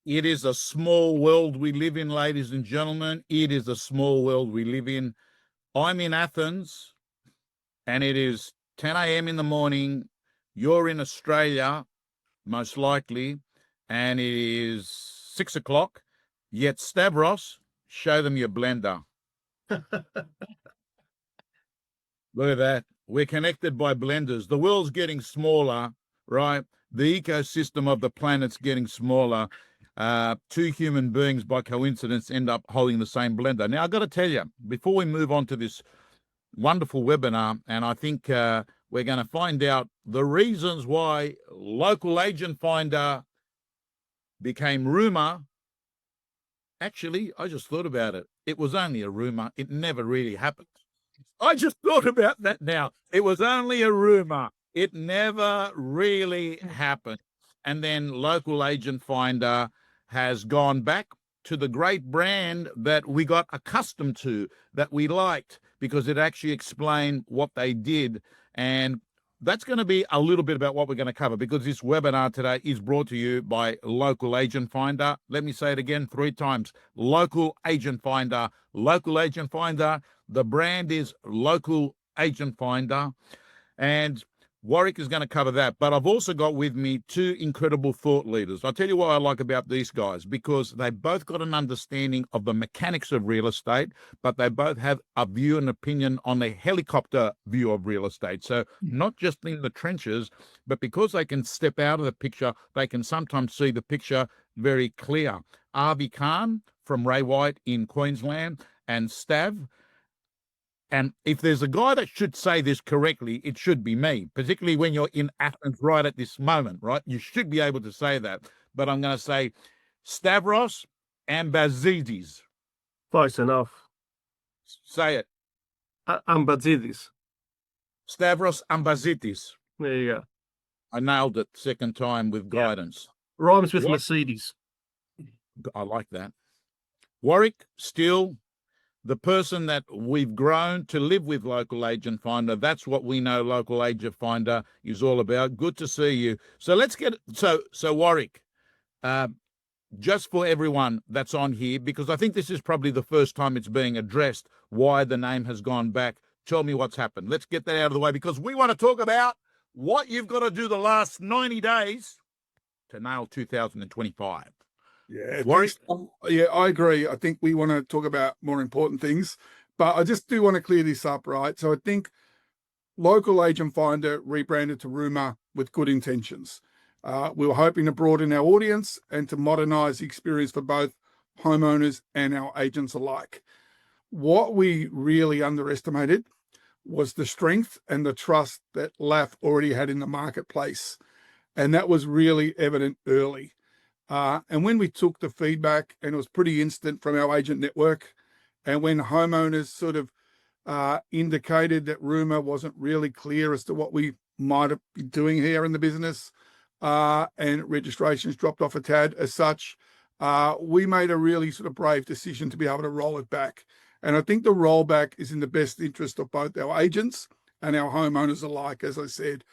It is a small world we live in, ladies and gentlemen. It is a small world we live in. I'm in Athens, and it is 10 a.m. in the morning. You're in Australia, most likely, and it is 6 o'clock. Yet, Stavros, show them your blender. Look at that. We're connected by blenders. The world's getting smaller, right? The ecosystem of the planet's getting smaller. Two human beings, by coincidence, end up holding the same blender. Now, I've got to tell you, before we move on to this wonderful webinar, and I think we're going to find out the reasons why Local Agent Finder became rumor. Actually, I just thought about it. It was only a rumor. It never really happened. I just thought about that now. It was only a rumor. It never really happened. And then Local Agent Finder has gone back to the great brand that we got accustomed to, that we liked, because it actually explained what they did. And that's going to be a little bit about what we're going to cover, because this webinar today is brought to you by Local Agent Finder. Let me say it again 3 times. Local Agent Finder. Local Agent Finder. The brand is Local Agent Finder. And Warwick is going to cover that. But I've also got with me 2 incredible thought leaders. I'll tell you what I like about these guys, because they both got an understanding of the mechanics of real estate, but they both have a view and opinion on the helicopter view of real estate. So not just in the trenches, but because they can step out of the picture, they can sometimes see the picture very clear. Avi Khan from Ray White in Queensland, and Stav. And if there's a guy that should say this correctly, it should be me, particularly when you're in Athens right at this moment, right? You should be able to say that. But I'm going to say Stavros Ambatzidis. Close enough. Say it. Ambatzidis. Stavros Ambatzidis. There you go. I nailed it second time with guidance. Rhymes with Mercedes. I like that. Warwick, still the person that we've grown to live with Local Agent Finder. That's what we know Local Agent Finder is all about. Good to see you. So let's get so Warwick, just for everyone that's on here, because I think this is probably the first time it's being addressed, why the name has gone back. Tell me what's happened. Let's get that out of the way, because we want to talk about what you've got to do the last 90 days to nail 2025. Yeah, yeah, I agree. I think we want to talk about more important things, but I just do want to clear this up, right? So I think Local Agent Finder rebranded to Rumour with good intentions. We were hoping to broaden our audience and to modernize the experience for both homeowners and our agents alike. What we really underestimated was the strength and the trust that LAF already had in the marketplace. And that was really evident early. And when we took the feedback, and it was pretty instant from our agent network, and when homeowners sort of indicated that Rumour wasn't really clear as to what we might be doing here in the business, and registrations dropped off a tad as such, we made a really sort of brave decision to be able to roll it back. And I think the rollback is in the best interest of both our agents and our homeowners alike, as I said.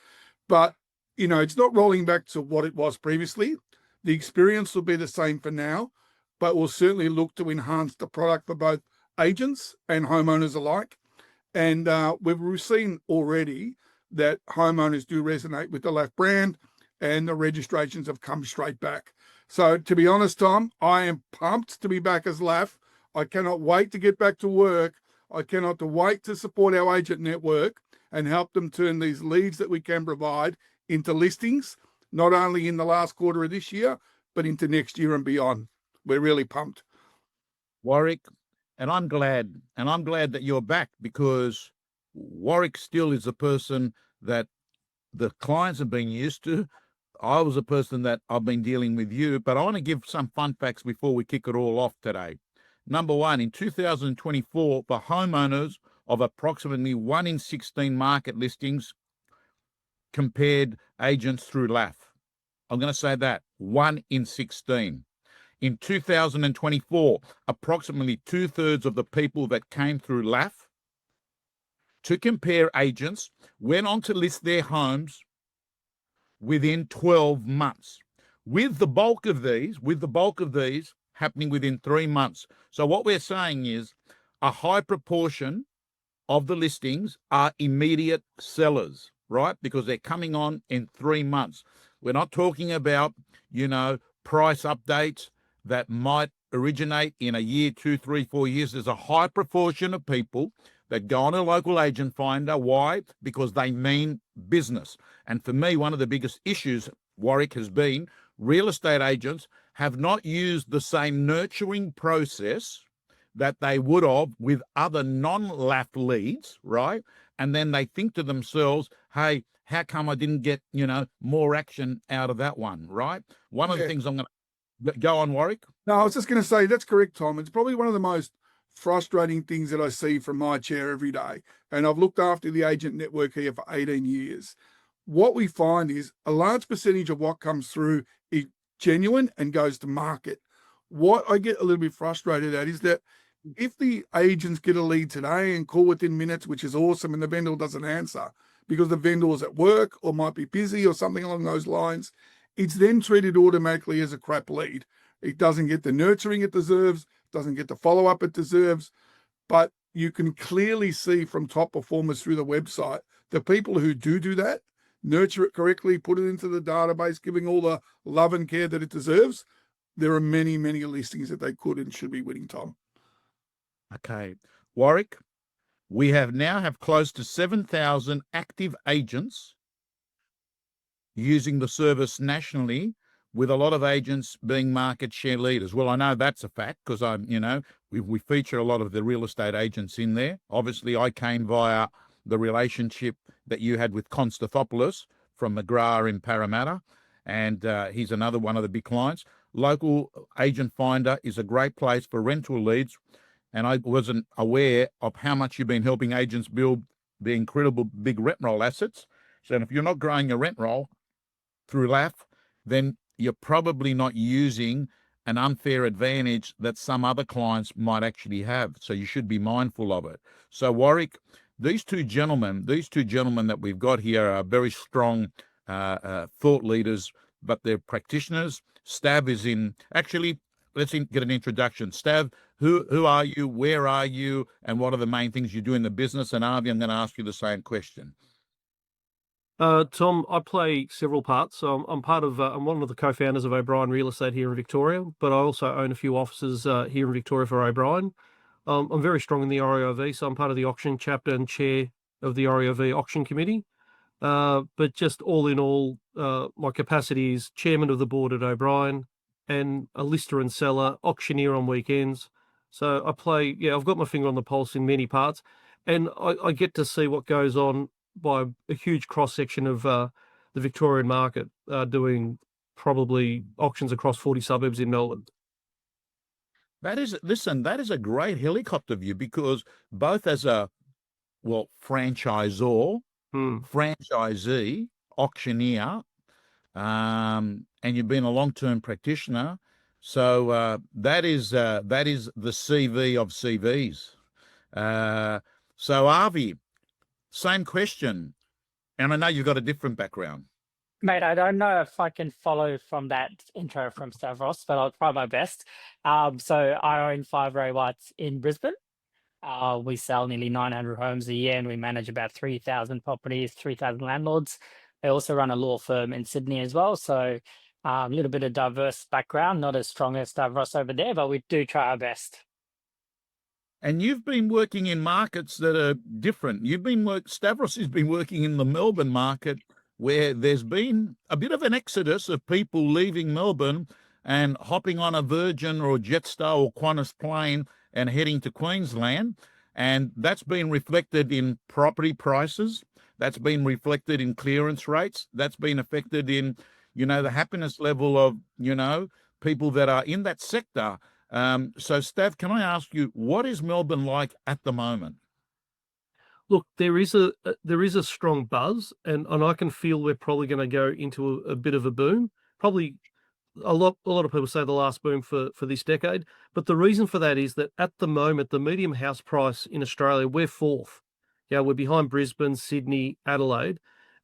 But, you know, it's not rolling back to what it was previously. The experience will be the same for now, but we'll certainly look to enhance the product for both agents and homeowners alike. And we've seen already that homeowners do resonate with the LAF brand, and the registrations have come straight back. So to be honest, Tom, I am pumped to be back as LAF. I cannot wait to get back to work. I cannot wait to support our agent network and help them turn these leads that we can provide into listings, not only in the last quarter of this year, but into next year and beyond. We're really pumped. Warwick, and I'm glad that you're back, because Warwick still is a person that the clients have been used to. I was a person that I've been dealing with you, but I want to give some fun facts before we kick it all off today. Number one, in 2024, the homeowners of approximately 1 in 16 market listings compared agents through LAF. I'm going to say that, 1 in 16. In 2024, approximately 2/3 of the people that came through LAF to compare agents went on to list their homes within 12 months. with the bulk of these happening within 3 months. So what we're saying is a high proportion of the listings are immediate sellers, right? Because they're coming on in 3 months. We're not talking about, price updates that might originate in a year, 2, 3, 4 years. There's a high proportion of people that go on a local agent finder. Why? Because they mean business. And for me, one of the biggest issues, Warwick, has been real estate agents have not used the same nurturing process that they would have with other non-LAF leads, right? And then they think to themselves, hey, how come I didn't get, more action out of that one, right? One of the things I'm going to go on, Warwick. No, I was just going to say, that's correct, Tom. It's probably one of the most frustrating things that I see from my chair every day. And I've looked after the agent network here for 18 years. What we find is a large percentage of what comes through is genuine and goes to market. What I get a little bit frustrated at is that if the agents get a lead today and call within minutes, which is awesome, and the vendor doesn't answer because the vendor is at work or might be busy or something along those lines, it's then treated automatically as a crap lead. It doesn't get the nurturing it deserves, doesn't get the follow-up it deserves. But you can clearly see from top performers through the website, the people who do that, nurture it correctly, put it into the database, giving all the love and care that it deserves, there are many, many listings that they could and should be winning, Tom. Okay. Warwick, we now have close to 7,000 active agents using the service nationally, with a lot of agents being market share leaders. Well, I know that's a fact because we feature a lot of the real estate agents in there. Obviously, I came via the relationship that you had with Konstantinopoulos from McGrath in Parramatta, and he's another one of the big clients. Local Agent Finder is a great place for rental leads, and I wasn't aware of how much you've been helping agents build the incredible big rent roll assets. So if you're not growing your rent roll through LAF, then you're probably not using an unfair advantage that some other clients might actually have. So you should be mindful of it. So Warwick, these two gentlemen that we've got here are very strong thought leaders, but they're practitioners. Stav is in, actually, let's get an introduction. Stav, who are you, where are you, and what are the main things you do in the business? And Avi, I'm going to ask you the same question. Tom, I play several parts. So I'm I'm one of the co-founders of O'Brien Real Estate here in Victoria, but I also own a few offices here in Victoria for O'Brien. I'm very strong in the REOV, so I'm part of the auction chapter and chair of the REOV auction committee. But just all in all, my capacity is chairman of the board at O'Brien and a lister and seller, auctioneer on weekends. So I've got my finger on the pulse in many parts, and I get to see what goes on by a huge cross-section of the Victorian market, doing probably auctions across 40 suburbs in Melbourne. That is a great helicopter view, because both as a, franchisor, franchisee, auctioneer, and you've been a long-term practitioner. So that is the CV of CVs. So Avi, same question, and I know you've got a different background. Mate, I don't know if I can follow from that intro from Stavros, but I'll try my best. So I own 5 Ray Whites in Brisbane. We sell nearly 900 homes a year, and we manage about 3,000 properties, 3,000 landlords. I also run a law firm in Sydney as well. So a little bit of diverse background, not as strong as Stavros over there, but we do try our best. And you've been working in markets that are different. Stavros has been working in the Melbourne market, where there's been a bit of an exodus of people leaving Melbourne and hopping on a Virgin or a Jetstar or Qantas plane and heading to Queensland. And that's been reflected in property prices. That's been reflected in clearance rates. That's been affected in, the happiness level of, people that are in that sector. So, Stav, can I ask you, what is Melbourne like at the moment? Look, there is a strong buzz, and I can feel we're probably going to go into a bit of a boom. Probably a lot of people say the last boom for this decade. But the reason for that is that at the moment, the medium house price in Australia, we're 4th. Yeah, we're behind Brisbane, Sydney, Adelaide,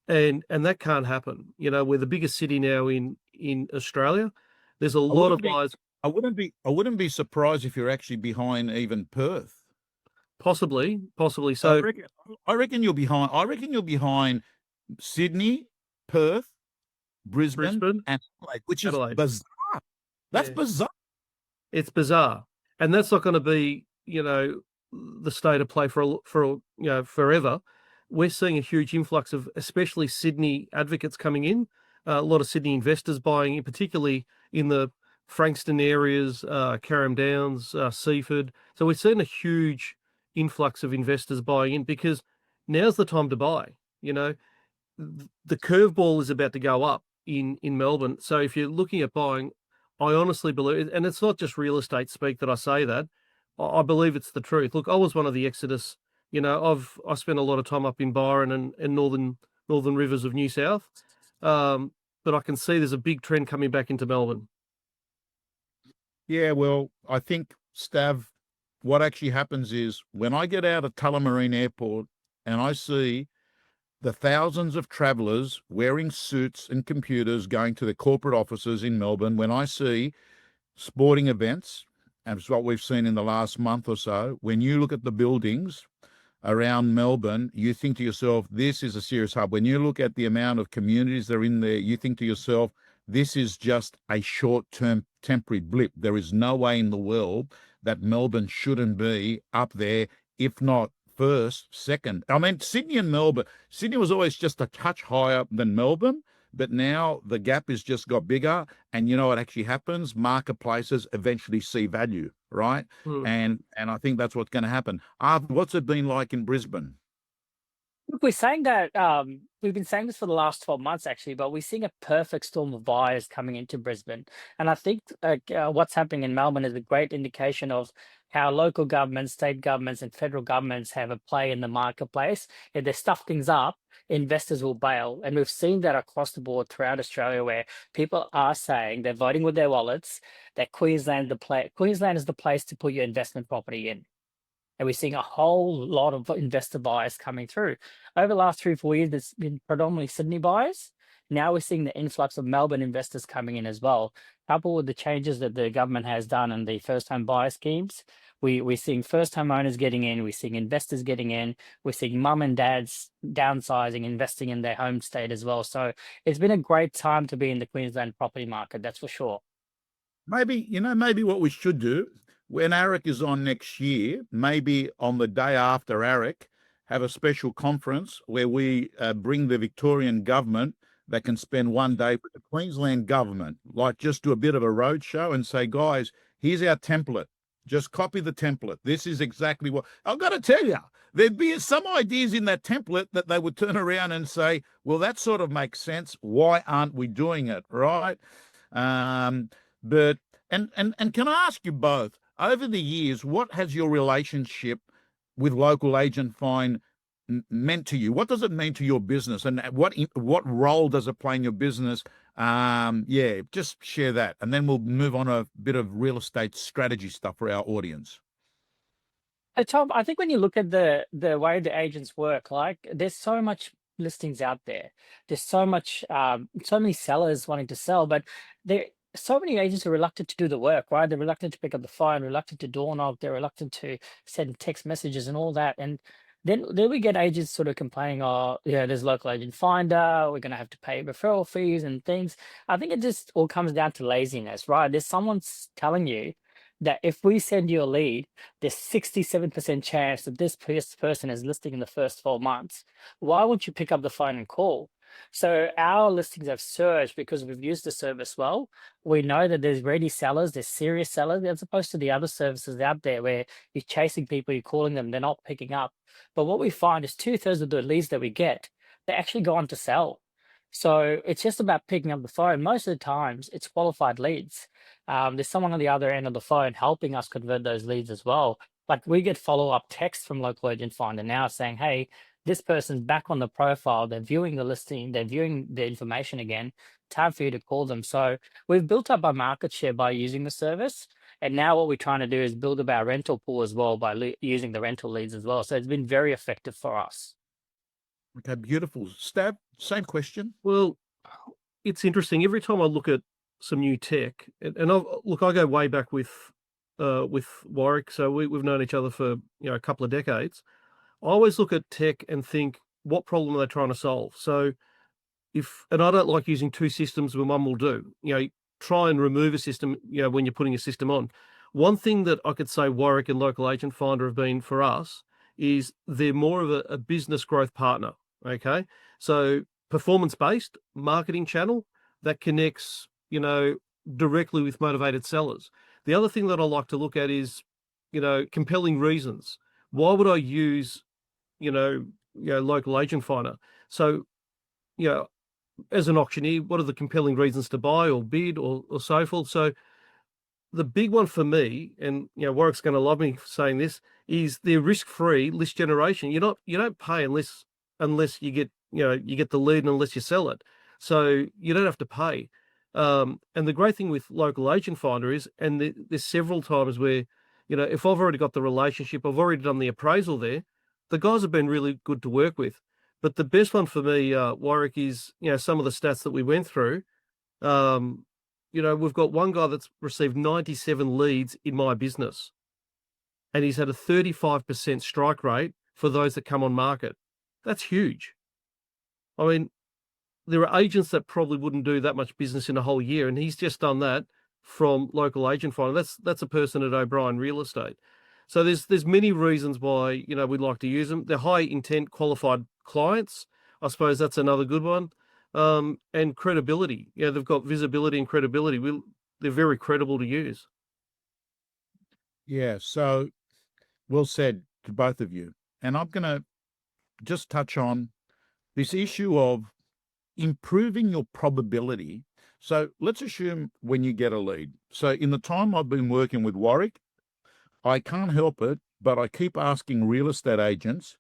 and that can't happen. We're the biggest city now in in Australia. There's a I lot of wouldn't be, buyers. I wouldn't be surprised if you're actually behind even Perth. Possibly. I So reckon, I reckon you're behind. I reckon you're behind Sydney, Perth, Brisbane, Brisbane, and Adelaide, which is Adelaide. bizarre. That's Yeah. bizarre. It's bizarre, and that's not going to be, the state of play for forever. We're seeing a huge influx of, especially Sydney advocates coming in. A lot of Sydney investors buying in, particularly in the Frankston areas, Carrum Downs, Seaford. So we're seeing a huge influx of investors buying in because now's the time to buy. The curveball is about to go up in Melbourne. So if you're looking at buying, I honestly believe, and it's not just real estate speak that I say that, I believe it's the truth. Look, I was one of the Exodus. I spent a lot of time up in Byron and northern rivers of New South, but I can see there's a big trend coming back into Melbourne. Yeah, well, I think, Stav, what actually happens is when I get out of Tullamarine Airport and I see the thousands of travellers wearing suits and computers going to the corporate offices in Melbourne, when I see sporting events, and it's what we've seen in the last month or so, when you look at the buildings around Melbourne, you think to yourself, this is a serious hub. When you look at the amount of communities that are in there, you think to yourself, this is just a short-term temporary blip. There is no way in the world that Melbourne shouldn't be up there, if not first, second. I mean, Sydney and Melbourne. Sydney was always just a touch higher than Melbourne, but now the gap has just got bigger. And you know what actually happens? Marketplaces eventually see value, right? And I think that's what's going to happen. What's it been like in Brisbane? Look, we're saying that we've been saying this for the last 12 months, actually, but we're seeing a perfect storm of buyers coming into Brisbane. And I think what's happening in Melbourne is a great indication of how local governments, state governments, and federal governments have a play in the marketplace. If they stuff things up, investors will bail. And we've seen that across the board throughout Australia, where people are saying they're voting with their wallets, that Queensland is the place to put your investment property in. And we're seeing a whole lot of investor buyers coming through. Over the last 3-4 years, it's been predominantly Sydney buyers. Now we're seeing the influx of Melbourne investors coming in as well. Coupled with the changes that the government has done and the first-time buyer schemes, we're seeing first-time owners getting in, we're seeing investors getting in, we're seeing mum and dads downsizing, investing in their home state as well. So it's been a great time to be in the Queensland property market, that's for sure. Maybe what we should do, when ARIC is on next year, maybe on the day after ARIC, have a special conference where we bring the Victorian government that can spend one day with the Queensland government, like just do a bit of a roadshow and say, guys, here's our template. Just copy the template. This is exactly what I've got to tell you. There'd be some ideas in that template that they would turn around and say, well, that sort of makes sense. Why aren't we doing it? Right. But can I ask you both, over the years, what has your relationship with Local Agent Find meant to you? What does it mean to your business, and what role does it play in your business? Just share that, and then we'll move on a bit of real estate strategy stuff for our audience. Tom, I think when you look at the way the agents work, like there's so much listings out there. There's so many sellers wanting to sell, but so many agents are reluctant to do the work, right? They're reluctant to pick up the phone, reluctant to door knock, they're reluctant to send text messages and all that. And then we get agents sort of complaining, oh, yeah, there's Local Agent Finder, we're going to have to pay referral fees and things. I think it just all comes down to laziness, right? There's someone telling you that if we send you a lead, there's 67% chance that this person is listing in the first 12 months. Why won't you pick up the phone and call? So our listings have surged because we've used the service well. We know that there's ready sellers, there's serious sellers, as opposed to the other services out there where you're chasing people, you're calling them, they're not picking up. But what we find is 2/3 of the leads that we get, they actually go on to sell. So it's just about picking up the phone. Most of the times it's qualified leads. There's someone on the other end of the phone helping us convert those leads as well. Like we get follow-up texts from Local Agent Finder now saying, hey, this person's back on the profile, they're viewing the listing, they're viewing the information again, time for you to call them. So we've built up our market share by using the service. And now what we're trying to do is build up our rental pool as well by using the rental leads as well. So it's been very effective for us. Okay, beautiful. Stab, same question. Well, it's interesting. Every time I look at some new tech, and I go way back with Warwick, so we've known each other for a couple of decades. I always look at tech and think, what problem are they trying to solve? So and I don't like using two systems when one will do. Try and remove a system, when you're putting a system on. One thing that I could say Warwick and Local Agent Finder have been for us is they're more of a business growth partner. Okay. So performance-based marketing channel that connects, directly with motivated sellers. The other thing that I like to look at is, compelling reasons. Why would I use, Local Agent Finder? So, as an auctioneer, what are the compelling reasons to buy or bid or so forth? So the big one for me, and Warwick's going to love me for saying this, is the risk-free list generation. You don't pay unless you get you get the lead and unless you sell it. So you don't have to pay. And the great thing with Local Agent Finder is, and there's several times where, if I've already got the relationship, I've already done the appraisal there, the guys have been really good to work with. But the best one for me, Warwick, is some of the stats that we went through. We've got one guy that's received 97 leads in my business, and he's had a 35% strike rate for those that come on market. That's huge. I mean, there are agents that probably wouldn't do that much business in a whole year, and he's just done that from Local Agent Finder. That's a person at O'Brien Real Estate. So there's many reasons why we'd like to use them. They're high intent qualified clients. I suppose that's another good one. And credibility. They've got visibility and credibility. They're very credible to use. Yeah, so well said to both of you. And I'm going to just touch on this issue of improving your probability. So let's assume when you get a lead. So in the time I've been working with Warwick, I can't help it, but I keep asking real estate agents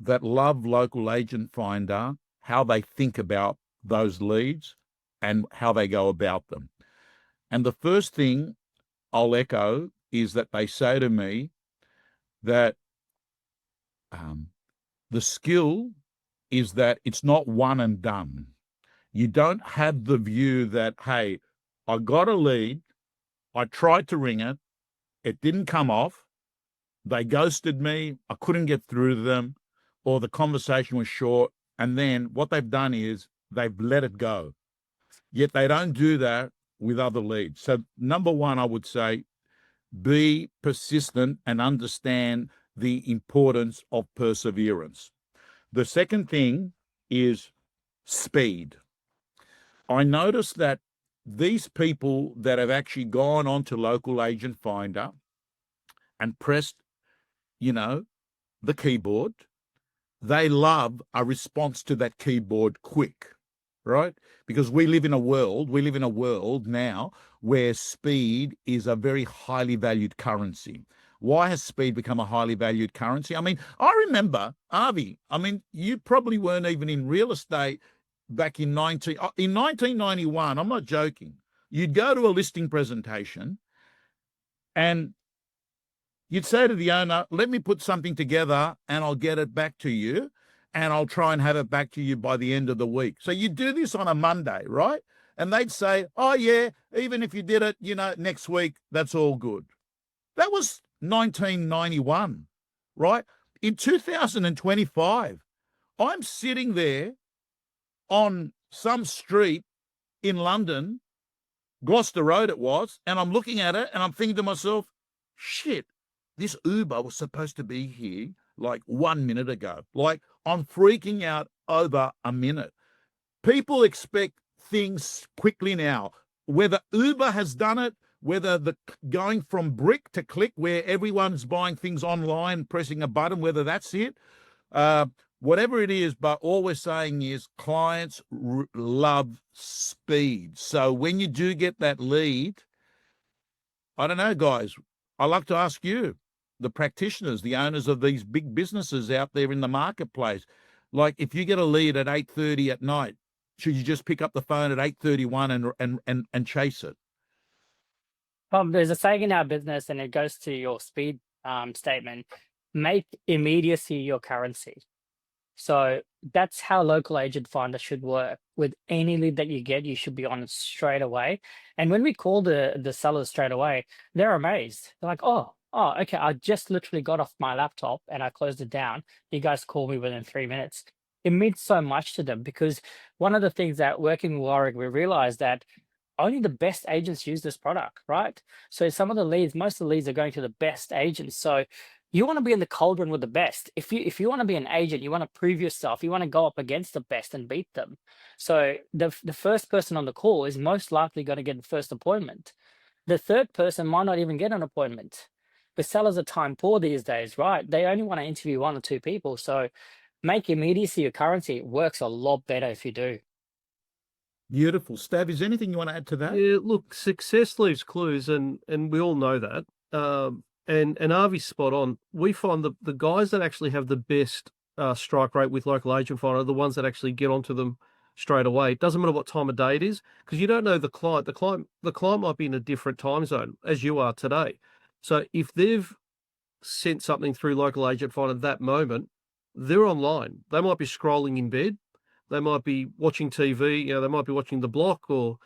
that love Local Agent Finder how they think about those leads and how they go about them. And the first thing I'll echo is that they say to me that the skill is that it's not one and done. You don't have the view that, hey, I got a lead, I tried to ring it, it didn't come off, they ghosted me, I couldn't get through to them, or the conversation was short, and then what they've done is they've let it go. Yet they don't do that with other leads. So number one, I would say, be persistent and understand the importance of perseverance. The second thing is speed. I noticed that these people that have actually gone on to Local Agent Finder and pressed, the keyboard, they love a response to that keyboard quick, right? Because we live in a world now where speed is a very highly valued currency. Why has speed become a highly valued currency? I mean, I remember, Avi, you probably weren't even in real estate back in 1991, I'm not joking. You'd go to a listing presentation and you'd say to the owner, let me put something together and I'll get it back to you and I'll try and have it back to you by the end of the week. So you do this on a Monday, right? And they'd say, oh yeah, even if you did it, next week, that's all good. That was 1991, right? In 2025, I'm sitting there on some street in London, Gloucester Road it was, and I'm looking at it and I'm thinking to myself, shit, this Uber was supposed to be here like 1 minute ago. Like, I'm freaking out over a minute. People expect things quickly now. Whether Uber has done it, whether the going from brick to click, where everyone's buying things online, pressing a button, whether that's it, whatever it is, but all we're saying is clients love speed. So when you do get that lead, I don't know, guys, I like to ask you, the practitioners, the owners of these big businesses out there in the marketplace, like if you get a lead at 8:30 at night, should you just pick up the phone at 8:31 and chase it? There's a saying in our business, and it goes to your speed statement: make immediacy your currency. So that's how local agent finder should work. With any lead that you get, you should be on it straight away. And when we call the sellers straight away, they're amazed. They're like, oh, okay, I just literally got off my laptop and I closed it down. You guys called me within 3 minutes. It means so much to them, because one of the things that working with Warwick, we realized that only the best agents use this product, right? So some of the leads, most of the leads are going to the best agents. So you want to be in the cauldron with the best. If you want to be an agent, you want to prove yourself. You want to go up against the best and beat them. So the first person on the call is most likely going to get the first appointment. The third person might not even get an appointment. But sellers are time poor these days, right? They only want to interview 1 or 2 people. So make immediacy your currency. It works a lot better if you do. Beautiful. Stav, is there anything you want to add to that? Yeah, look, success leaves clues, and we all know that. And Avi's spot on. We find the guys that actually have the best strike rate with local agent finder are the ones that actually get onto them straight away. It doesn't matter what time of day it is, because you don't know the client. The client might be in a different time zone as you are today. So if they've sent something through local agent finder at that moment, they're online. They might be scrolling in bed. They might be watching TV. They might be watching The Block or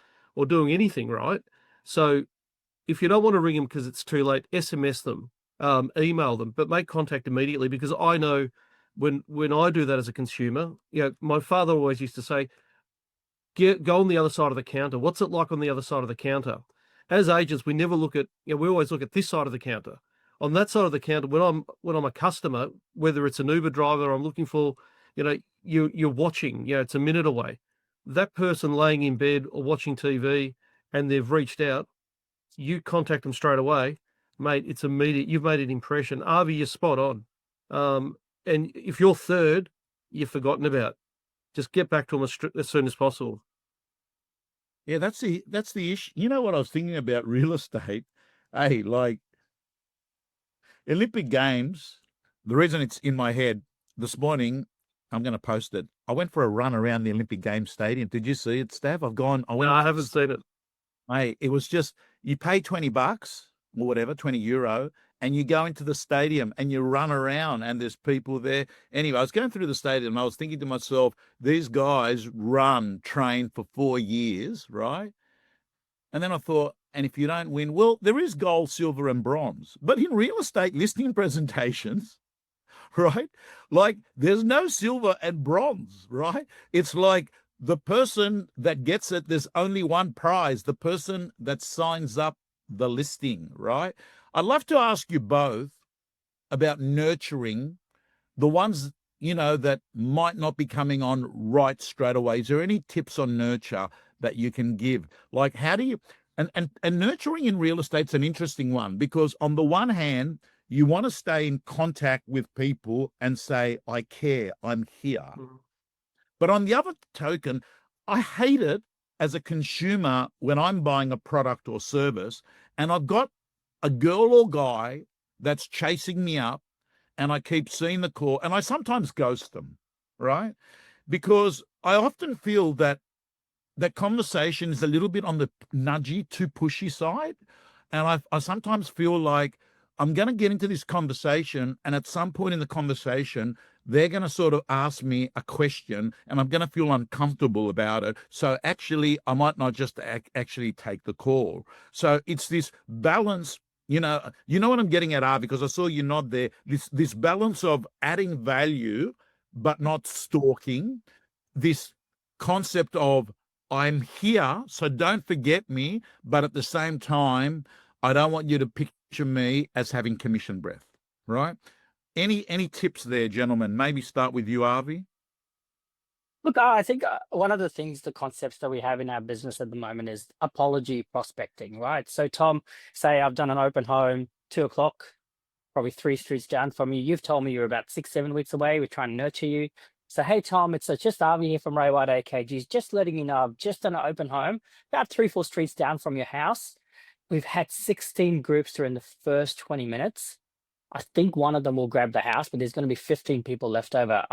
doing anything, right? So if you don't want to ring them because it's too late, SMS them, email them, but make contact immediately, because I know when I do that as a consumer, my father always used to say, go on the other side of the counter. What's it like on the other side of the counter? As agents, we never look at, we always look at this side of the counter. On that side of the counter, when I'm a customer, whether it's an Uber driver I'm looking for, you're watching, it's a minute away. That person laying in bed or watching TV and they've reached out, you contact them straight away, mate. It's immediate. You've made an impression. Avi, you're spot on. And if you're third, you're forgotten about. Just get back to them as soon as possible. Yeah, that's the issue. You know what I was thinking about real estate? Hey, like Olympic Games, the reason it's in my head this morning, I'm going to post it. I went for a run around the Olympic Games stadium. Did you see it, Stav? I haven't seen it. Hey, it was just, you pay $20 or whatever, €20, and you go into the stadium and you run around and there's people there. Anyway, I was going through the stadium and I was thinking to myself, these guys train for 4 years, right? And then I thought, and if you don't win, well, there is gold, silver, and bronze. But in real estate listing presentations, right? Like there's no silver and bronze, right? It's like the person that gets it, there's only one prize, the person that signs up the listing, right? I'd love to ask you both about nurturing the ones, that might not be coming on right straight away. Is there any tips on nurture that you can give? Like how do you, and nurturing in real estate's an interesting one, because on the one hand, you want to stay in contact with people and say, I care, I'm here. Mm-hmm. But on the other token, I hate it as a consumer when I'm buying a product or service and I've got a girl or guy that's chasing me up and I keep seeing the call and I sometimes ghost them, right? Because I often feel that conversation is a little bit on the nudgy, too pushy side. And I sometimes feel like I'm going to get into this conversation and at some point in the conversation, they're going to sort of ask me a question and I'm going to feel uncomfortable about it. So actually, I might not just actually take the call. So it's this balance, you know what I'm getting at, Avi, because I saw you nod there, this balance of adding value, but not stalking, this concept of I'm here, so don't forget me, but at the same time, I don't want you to picture me as having commission breath, right? Any tips there, gentlemen? Maybe start with you, Avi. Look, I think one of the concepts that we have in our business at the moment is apology prospecting, right? So Tom, say I've done an open home, 2:00, probably 3 streets down from you. You've told me you're about 6-7 weeks away. We're trying to nurture you. So, hey, Tom, it's just Avi here from Ray White AKGs. Just letting you know, I've just done an open home, about 3-4 streets down from your house. We've had 16 groups during the first 20 minutes. I think one of them will grab the house, but there's going to be 15 people left over.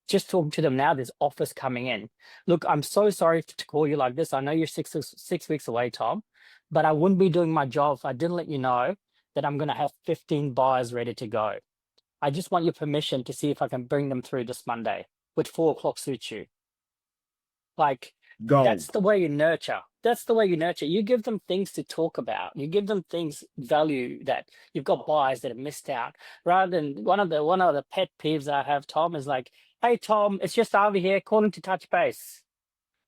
Just talking to them now, there's offers coming in. Look, I'm so sorry to call you like this. I know you're 6 weeks away, Tom, but I wouldn't be doing my job if I didn't let you know that I'm going to have 15 buyers ready to go. I just want your permission to see if I can bring them through this Monday. Would 4 o'clock suit you? Like, Gold. that's the way you nurture. That's the way you nurture. You give them things to talk about. You give them things value that you've got buyers that have missed out. Rather than one of the pet peeves I have, Tom, is like, hey Tom, it's just Avi here calling to touch base.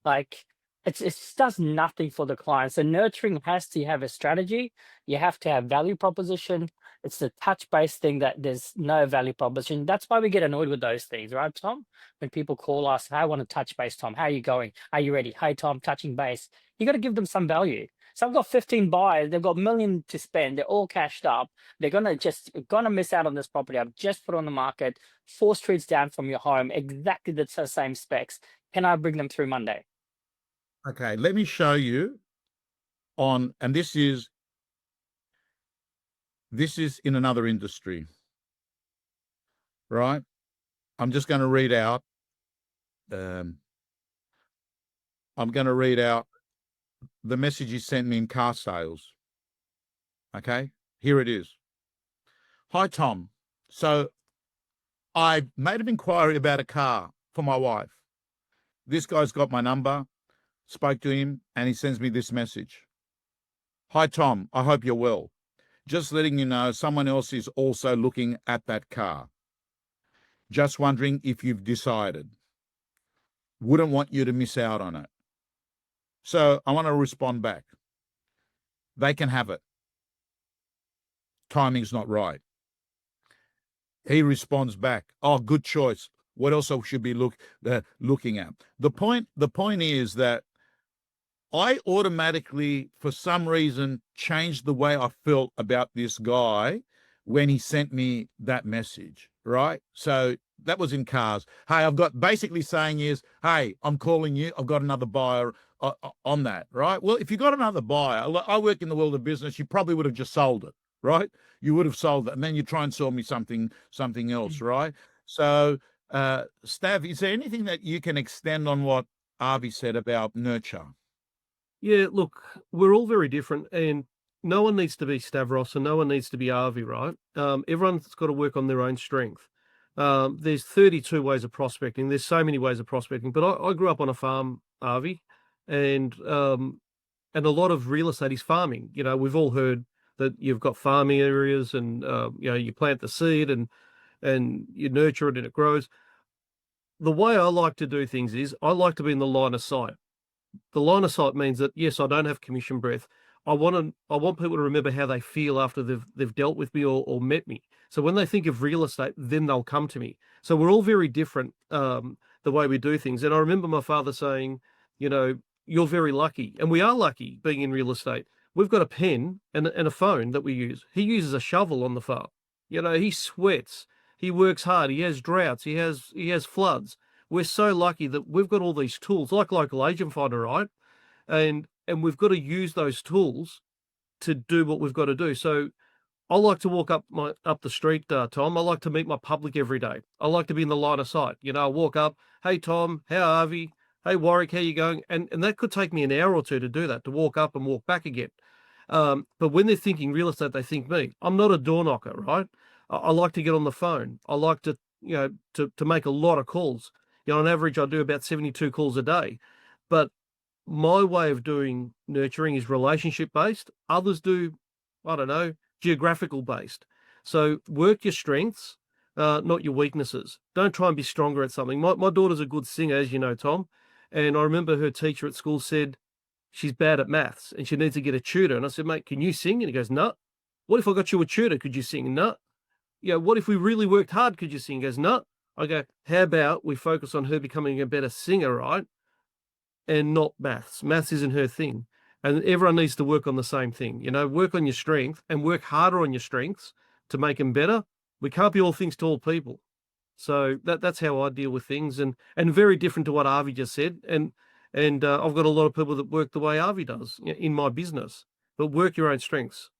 Like it just does nothing for the client. So nurturing has to have a strategy. You have to have value proposition. It's the touch base thing that there's no value proposition. That's why we get annoyed with those things, right, Tom? When people call us, "Hey, I want to touch base, Tom. How are you going? Are you ready? Hey, Tom, touching base." You got to give them some value. So I've got 15 buyers. They've got $1 million to spend. They're all cashed up. They're gonna miss out on this property. I've just put on the market, 4 streets down from your home, exactly the same specs. Can I bring them through Monday? Okay, let me show you on, and this is in another industry, right? I'm just going to read out. I'm going to read out the message he sent me in car sales. Okay, here it is. Hi, Tom. So I made an inquiry about a car for my wife. This guy's got my number, spoke to him, and he sends me this message. Hi, Tom. I hope you're well. Just letting you know someone else is also looking at that car. Just wondering if you've decided. Wouldn't want you to miss out on it. So I want to respond back. They can have it. Timing's not right. He responds back, oh, good choice. What else should be looking at? The point is that I automatically, for some reason, changed the way I felt about this guy when he sent me that message, right? So that was in cars. Hey, I've got basically saying is, hey, I'm calling you. I've got another buyer on that, right? Well, if you got another buyer, I work in the world of business, you probably would have just sold it, right? You would have sold it, and then you try and sell me something else, right? So, Stav, is there anything that you can extend on what Avi said about nurture? Yeah, look, we're all very different, and no one needs to be Stavros and no one needs to be Avi, right? Everyone's got to work on their own strength. There's 32 ways of prospecting. There's so many ways of prospecting, but I grew up on a farm, Avi, and a lot of real estate is farming. You know, we've all heard that you've got farming areas, and you know, you plant the seed and you nurture it and it grows. The way I like to do things is I like to be in the line of sight. The line of sight means that, yes, I don't have commission breath. I want people to remember how they feel after they've dealt with me or met me. So when they think of real estate, then they'll come to me. So we're all very different, the way we do things. And I remember my father saying, you know, you're very lucky. And we are lucky being in real estate. We've got a pen and a phone that we use. He uses a shovel on the farm. You know, he sweats. He works hard. He has droughts. He has floods. We're so lucky that we've got all these tools, like LocalAgentFinder, right? And we've got to use those tools to do what we've got to do. So I like to walk up the street, Tom. I like to meet my public every day. I like to be in the line of sight. You know, I walk up, hey Tom, how are we? Hey Warwick, how you going? And that could take me an hour or two to do that, to walk up and walk back again. But when they're thinking real estate, they think me. I'm not a door knocker, right? I like to get on the phone. I like to, you know, to make a lot of calls. You know, on average, I do about 72 calls a day. But my way of doing nurturing is relationship based. Others do, I don't know, geographical based. So work your strengths, not your weaknesses. Don't try and be stronger at something. My daughter's a good singer, as you know, Tom. And I remember her teacher at school said she's bad at maths and she needs to get a tutor. And I said, mate, can you sing? And he goes, no. What if I got you a tutor? Could you sing? No. You know, what if we really worked hard? Could you sing? He goes, no. I go, how about we focus on her becoming a better singer, right? And not maths. Maths isn't her thing. And everyone needs to work on the same thing. You know, work on your strength and work harder on your strengths to make them better. We can't be all things to all people. So that's how I deal with things, and very different to what Avi just said. And I've got a lot of people that work the way Avi does in my business, but work your own strengths.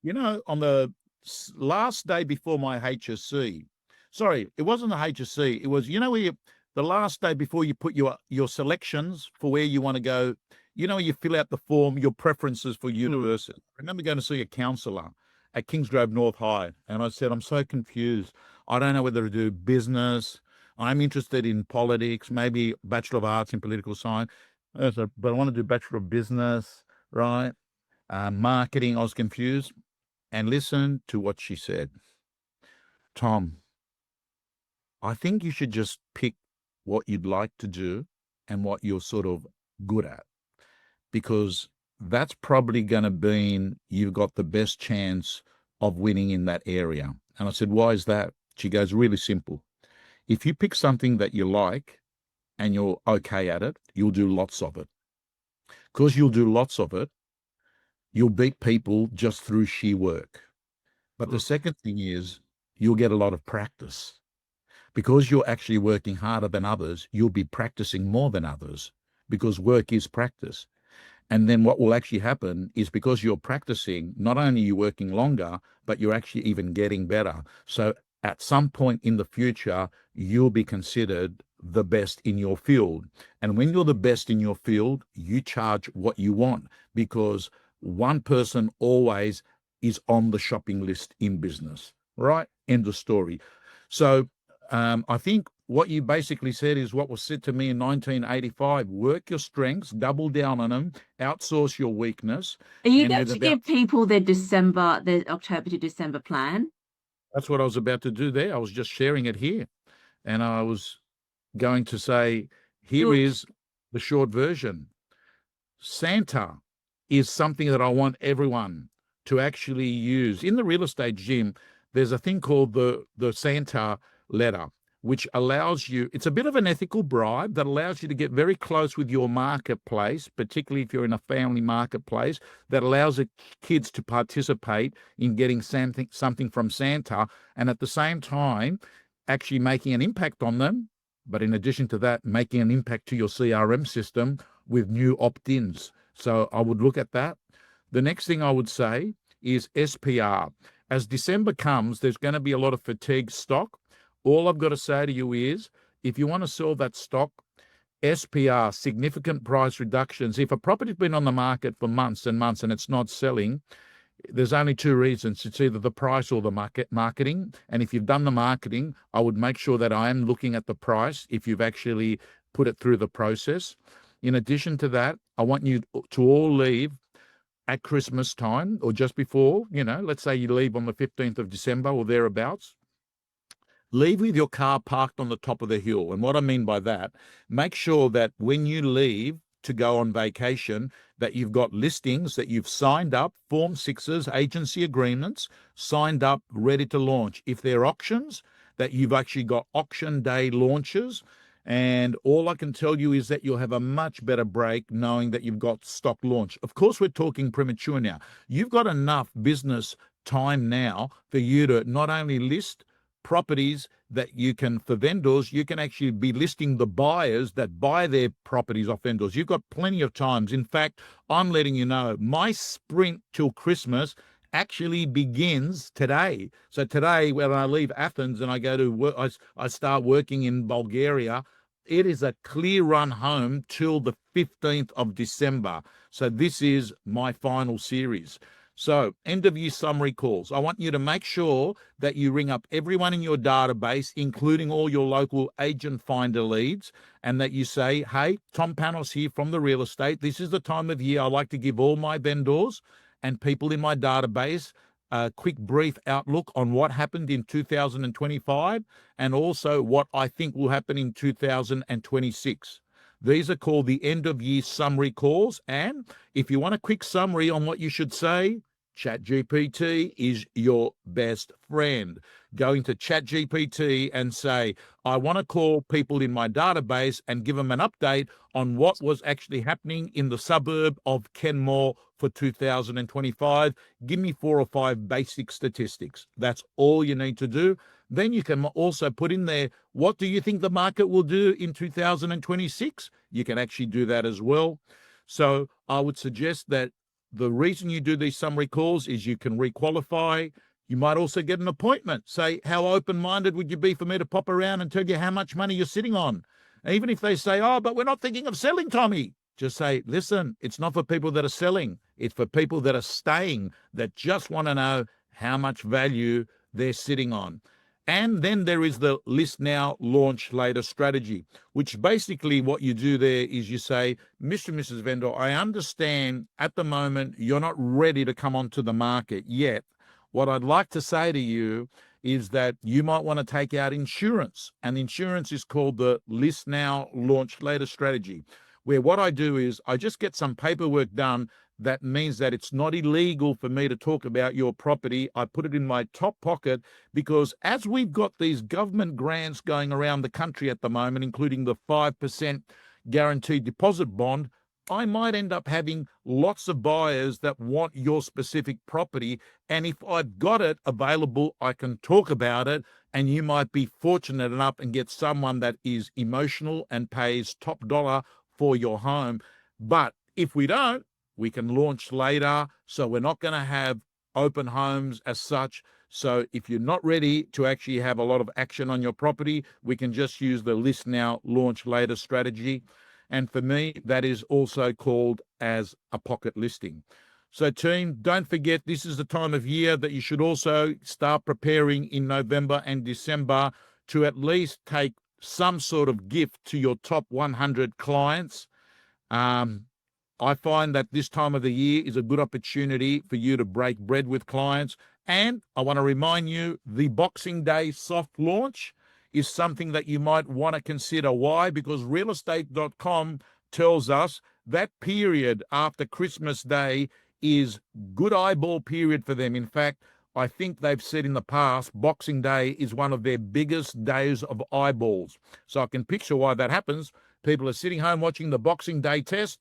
You know, on the last day before my HSC, sorry, it wasn't the HSC. It was, you know, where the last day before you put your selections for where you want to go, you know, you fill out the form, your preferences for university. I remember going to see a counsellor, at Kingsgrove North High. And I said, I'm so confused. I don't know whether to do business. I'm interested in politics, maybe Bachelor of Arts in Political Science. I said, but I want to do Bachelor of Business, right? Marketing. I was confused. And listen to what she said. Tom, I think you should just pick what you'd like to do and what you're sort of good at, because that's probably going to mean you've got the best chance of winning in that area. And I said, why is that? She goes, really simple. If you pick something that you like and you're okay at it, you'll do lots of it. Because you'll do lots of it, you'll beat people just through sheer work. But the second thing is you'll get a lot of practice. Because you're actually working harder than others, you'll be practicing more than others, because work is practice. And then what will actually happen is, because you're practicing, not only are you working longer, but you're actually even getting better. So at some point in the future, you'll be considered the best in your field. And when you're the best in your field, you charge what you want, because one person always is on the shopping list in business, right? End of story. So I think what you basically said is what was said to me in 1985. Work your strengths, double down on them, outsource your weakness. Are you going to give people their October to December plan? That's what I was about to do there. I was just sharing it here. And I was going to say, here is the short version. Santa is something that I want everyone to actually use. In the real estate gym, there's a thing called the Santa letter, which allows you, it's a bit of an ethical bribe that allows you to get very close with your marketplace, particularly if you're in a family marketplace, that allows the kids to participate in getting something from Santa, and at the same time, actually making an impact on them. But in addition to that, making an impact to your CRM system with new opt-ins. So I would look at that. The next thing I would say is SPR. As December comes, there's going to be a lot of fatigue stock. All I've got to say to you is, if you want to sell that stock, SPR, significant price reductions. If a property's been on the market for months and months and it's not selling, there's only two reasons. It's either the price or the marketing. And if you've done the marketing, I would make sure that I am looking at the price if you've actually put it through the process. In addition to that, I want you to all leave at Christmas time or just before, let's say you leave on the 15th of December or thereabouts. Leave with your car parked on the top of the hill. And what I mean by that, make sure that when you leave to go on vacation, that you've got listings that you've signed up, Form 6s, agency agreements, signed up, ready to launch. If they're auctions, that you've actually got auction day launches. And all I can tell you is that you'll have a much better break knowing that you've got stock launch. Of course, we're talking premature now. You've got enough business time now for you to not only list properties that you can, for vendors, you can actually be listing the buyers that buy their properties off vendors. You've got plenty of times. In fact, I'm letting you know, my sprint till Christmas actually begins today. So today, when I leave Athens and I go to work, I start working in Bulgaria. It is a clear run home till the 15th of December. So this is my final series. So end of year summary calls. I want you to make sure that you ring up everyone in your database, including all your local agent finder leads, and that you say, hey, Tom Panos here from the real estate. This is the time of year I like to give all my vendors and people in my database a quick brief outlook on what happened in 2025 and also what I think will happen in 2026. These are called the end of year summary calls. And if you want a quick summary on what you should say, ChatGPT is your best friend. Go into ChatGPT and say, I want to call people in my database and give them an update on what was actually happening in the suburb of Kenmore for 2025. Give me 4 or 5 basic statistics. That's all you need to do. Then you can also put in there, what do you think the market will do in 2026? You can actually do that as well. So I would suggest that the reason you do these summary calls is you can requalify. You might also get an appointment. Say, how open-minded would you be for me to pop around and tell you how much money you're sitting on? Even if they say, oh, but we're not thinking of selling, Tommy. Just say, listen, it's not for people that are selling. It's for people that are staying, that just want to know how much value they're sitting on. And then there is the list now, launch later strategy, which basically what you do there is you say, Mr. and Mrs. Vendor, I understand at the moment you're not ready to come onto the market yet. What I'd like to say to you is that you might want to take out insurance. And insurance is called the list now, launch later strategy, where what I do is I just get some paperwork done. That means that it's not illegal for me to talk about your property. I put it in my top pocket because as we've got these government grants going around the country at the moment, including the 5% guaranteed deposit bond, I might end up having lots of buyers that want your specific property. And if I've got it available, I can talk about it. And you might be fortunate enough and get someone that is emotional and pays top dollar for your home. But if we don't, we can launch later. So we're not going to have open homes as such. So if you're not ready to actually have a lot of action on your property, we can just use the list now, launch later strategy. And for me, that is also called as a pocket listing. So team, don't forget, this is the time of year that you should also start preparing in November and December to at least take some sort of gift to your top 100 clients. I find that this time of the year is a good opportunity for you to break bread with clients. And I want to remind you, the Boxing Day soft launch is something that you might want to consider. Why? Because realestate.com tells us that period after Christmas Day is good eyeball period for them. In fact, I think they've said in the past, Boxing Day is one of their biggest days of eyeballs. So I can picture why that happens. People are sitting home watching the Boxing Day test,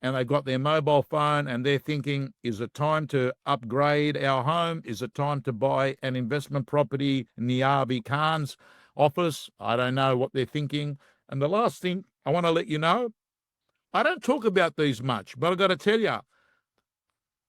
and they've got their mobile phone and they're thinking, is it time to upgrade our home? Is it time to buy an investment property in the RV Khan's office? I don't know what they're thinking. And the last thing I want to let you know, I don't talk about these much, but I've got to tell you,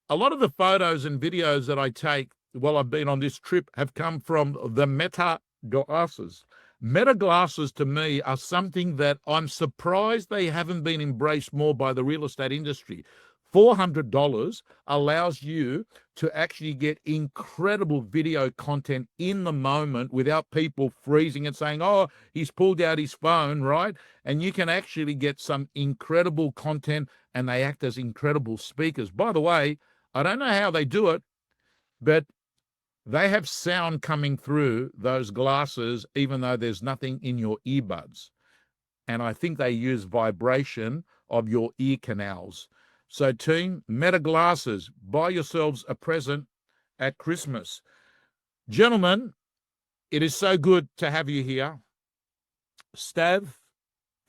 a lot of the photos and videos that I take while I've been on this trip have come from the Meta glasses. Meta glasses to me are something that I'm surprised they haven't been embraced more by the real estate industry. $400 allows you to actually get incredible video content in the moment without people freezing and saying, oh, he's pulled out his phone, right? And you can actually get some incredible content, and they act as incredible speakers. By the way, I don't know how they do it, but they have sound coming through those glasses, even though there's nothing in your earbuds. And I think they use vibration of your ear canals. So team, Meta glasses, buy yourselves a present at Christmas. Gentlemen, it is so good to have you here. Stav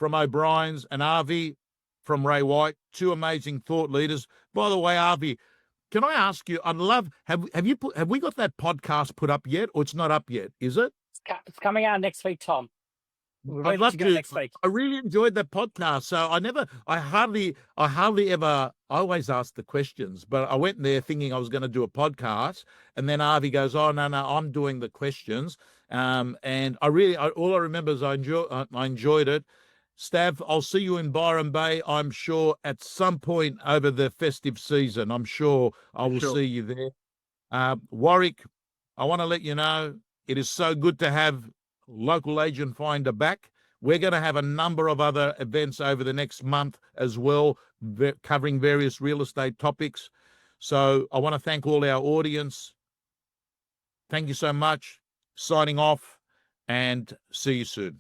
from O'Brien's and Avi from Ray White, two amazing thought leaders. By the way, Avi, can I ask you, I'd love, have we got that podcast put up yet, or it's not up yet, is it? It's coming out next week, Tom. We're I'd love ready to go next week. I really enjoyed that podcast. So I hardly ever, I always ask the questions, but I went there thinking I was going to do a podcast. And then Avi goes, oh, no, I'm doing the questions. And all I remember is I enjoyed it. Stav, I'll see you in Byron Bay, I'm sure, at some point over the festive season. I'm sure I will see you there. Warwick, I want to let you know, it is so good to have Local Agent Finder back. We're going to have a number of other events over the next month as well, covering various real estate topics. So I want to thank all our audience. Thank you so much. Signing off, and see you soon.